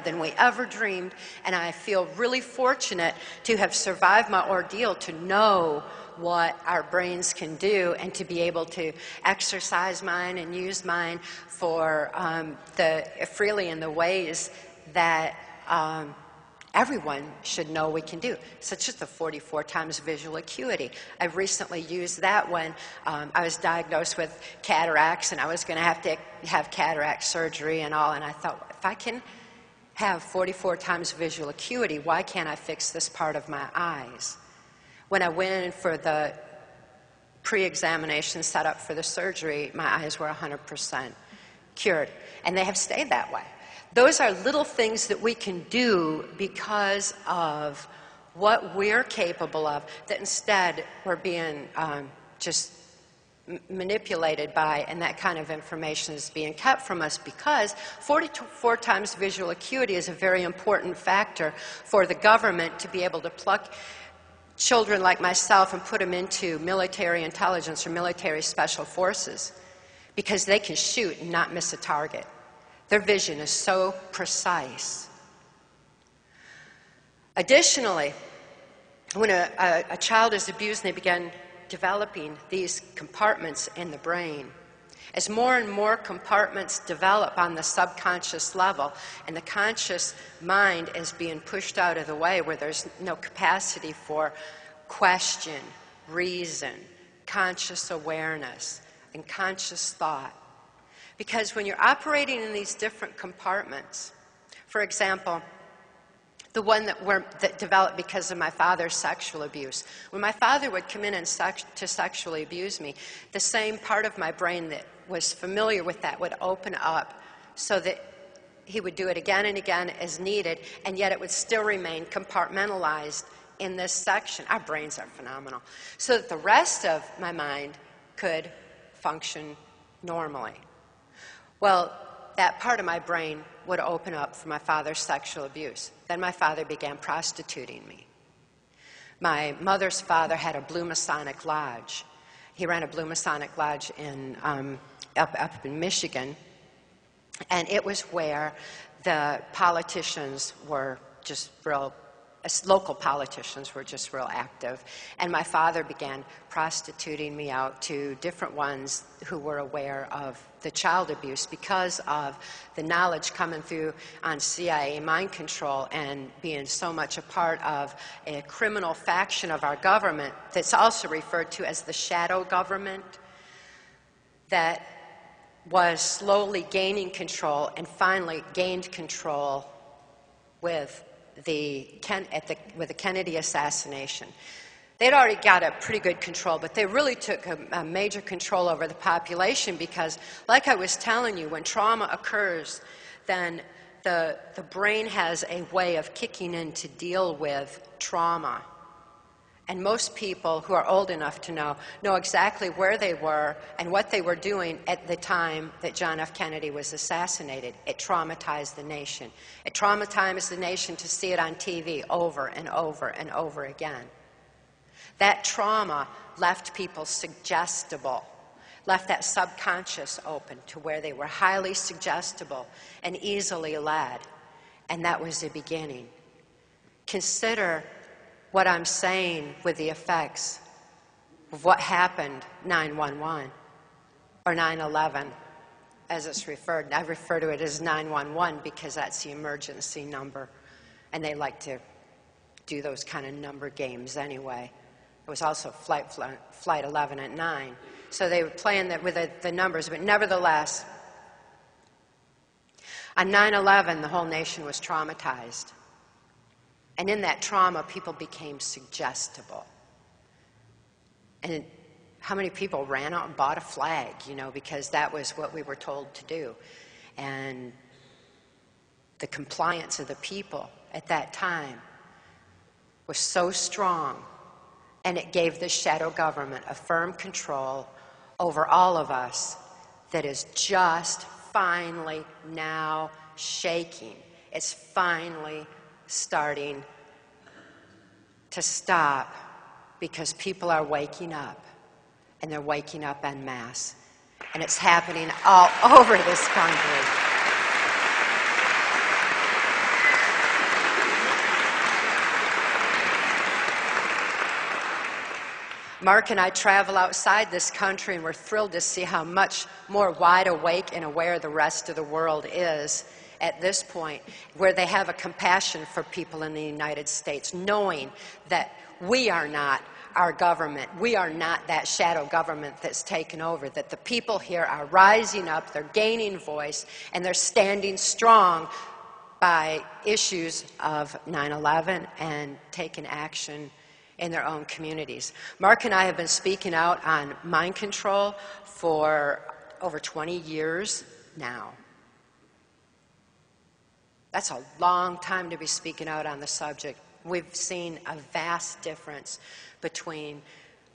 than we ever dreamed, and I feel really fortunate to have survived my ordeal, to know what our brains can do and to be able to exercise mine and use mine for freely in the ways that everyone should know we can do, such as the 44 times visual acuity. I recently used that when I was diagnosed with cataracts, and I was going to have cataract surgery and all, and I thought, if I can have 44 times visual acuity, why can't I fix this part of my eyes? When I went in for the pre-examination set up for the surgery, my eyes were 100% cured, and they have stayed that way. Those are little things that we can do because of what we're capable of, that instead we're being just manipulated by, and that kind of information is being kept from us, because 44 times visual acuity is a very important factor for the government to be able to pluck children like myself and put them into military intelligence or military special forces, because they can shoot and not miss a target. Their vision is so precise. Additionally, when a child is abused and they begin developing these compartments in the brain, as more and more compartments develop on the subconscious level and the conscious mind is being pushed out of the way, where there's no capacity for question, reason, conscious awareness, and conscious thought. Because when you're operating in these different compartments, for example, the one that developed because of my father's sexual abuse. When my father would come in and to sexually abuse me, the same part of my brain that was familiar with that would open up so that he would do it again and again as needed, and yet it would still remain compartmentalized in this section. Our brains are phenomenal. So that the rest of my mind could function normally. Well, that part of my brain would open up for my father's sexual abuse. Then my father began prostituting me. My mother's father had a Blue Masonic Lodge. He ran a Blue Masonic Lodge up in Michigan, and it was where the politicians were just real, local politicians were just real active. And my father began prostituting me out to different ones who were aware of the child abuse, because of the knowledge coming through on CIA mind control and being so much a part of a criminal faction of our government that's also referred to as the shadow government, that was slowly gaining control and finally gained control with the Kennedy assassination. They'd already got a pretty good control, but they really took a major control over the population, because, like I was telling you, when trauma occurs, then the brain has a way of kicking in to deal with trauma. And most people who are old enough to know exactly where they were and what they were doing at the time that John F. Kennedy was assassinated. It traumatized the nation. It traumatized the nation to see it on TV over and over and over again. That trauma left people suggestible, left that subconscious open to where they were highly suggestible and easily led. And that was the beginning. Consider what I'm saying with the effects of what happened 9/11 or 9/11 as it's referred. I refer to it as 911 because that's the emergency number, and they like to do those kind of number games anyway. It was also flight 11 at 9. So they were playing that with the numbers, but nevertheless, on 9/11, the whole nation was traumatized. And in that trauma, people became suggestible. And how many people ran out and bought a flag, because that was what we were told to do. And the compliance of the people at that time was so strong, and it gave the shadow government a firm control over all of us that is just finally now shaking. It's finally starting to stop, because people are waking up, and they're waking up en masse, and it's happening all over this country. Mark and I travel outside this country, and we're thrilled to see how much more wide awake and aware the rest of the world is at this point, where they have a compassion for people in the United States, knowing that we are not our government. We are not that shadow government that's taken over, that the people here are rising up, they're gaining voice, and they're standing strong by issues of 9/11 and taking action in their own communities. Mark and I have been speaking out on mind control for over 20 years now. That's a long time to be speaking out on the subject. We've seen a vast difference between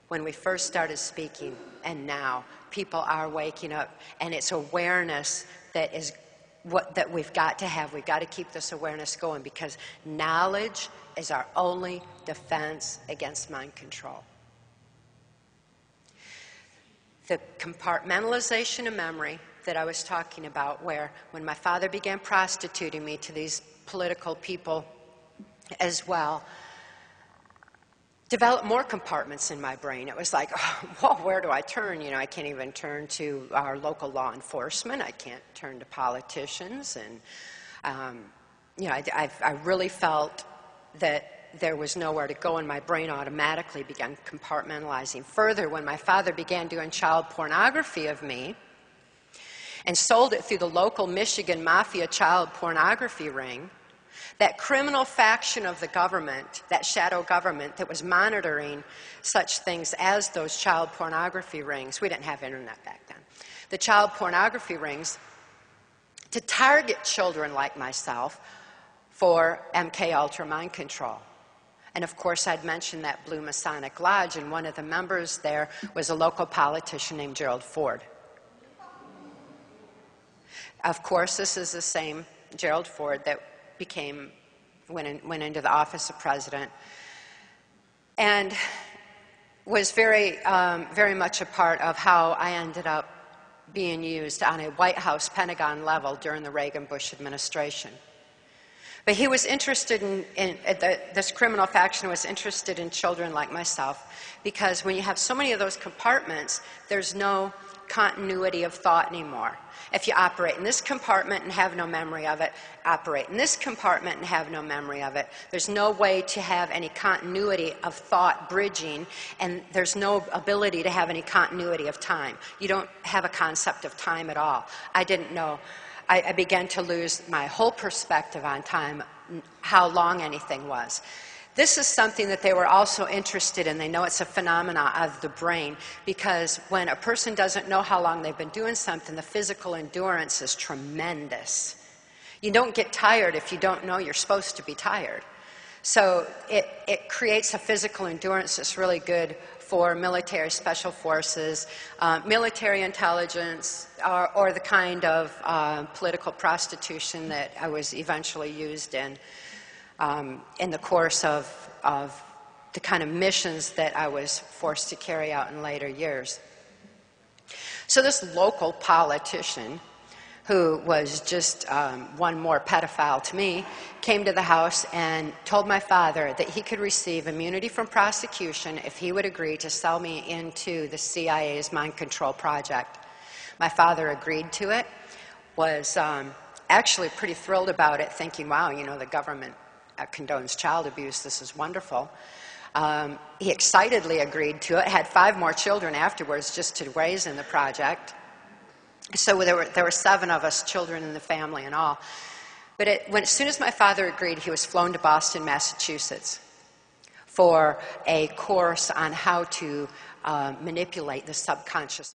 when we first started speaking and now. People are waking up, and it's awareness that is that we've got to have. We've got to keep this awareness going, because knowledge is our only defense against mind control. The compartmentalization of memory that I was talking about, where when my father began prostituting me to these political people as well, developed more compartments in my brain. It was like, oh, well, where do I turn? You know, I can't even turn to our local law enforcement. I can't turn to politicians. And, you know, I really felt that there was nowhere to go, and my brain automatically began compartmentalizing. Further, when my father began doing child pornography of me and sold it through the local Michigan Mafia child pornography ring, that criminal faction of the government, that shadow government that was monitoring such things as those child pornography rings — we didn't have internet back then — the child pornography rings, to target children like myself for MK Ultra mind control. And of course, I'd mentioned that Blue Masonic Lodge, and one of the members there was a local politician named Gerald Ford. Of course, this is the same Gerald Ford that went into the office of president, and was very much a part of how I ended up being used on a White House Pentagon level during the Reagan-Bush administration. But he was interested this criminal faction was interested in children like myself, because when you have so many of those compartments, there's no continuity of thought anymore. If you operate in this compartment and have no memory of it, operate in this compartment and have no memory of it, there's no way to have any continuity of thought bridging, and there's no ability to have any continuity of time. You don't have a concept of time at all. I didn't know. I began to lose my whole perspective on time, how long anything was. This is something that they were also interested in. They know it's a phenomena of the brain, because when a person doesn't know how long they've been doing something, the physical endurance is tremendous. You don't get tired if you don't know you're supposed to be tired. So it creates a physical endurance that's really good for military special forces, military intelligence, or the kind of political prostitution that I was eventually used in the course of the kind of missions that I was forced to carry out in later years. So this local politician, who was just one more pedophile to me, came to the house and told my father that he could receive immunity from prosecution if he would agree to sell me into the CIA's mind control project. My father agreed to it, was actually pretty thrilled about it, thinking, wow, you know, the government condones child abuse, this is wonderful. He excitedly agreed to it, had 5 more children afterwards just to raise in the project. So there were 7 of us children in the family and all. But as soon as my father agreed, he was flown to Boston, Massachusetts for a course on how to manipulate the subconscious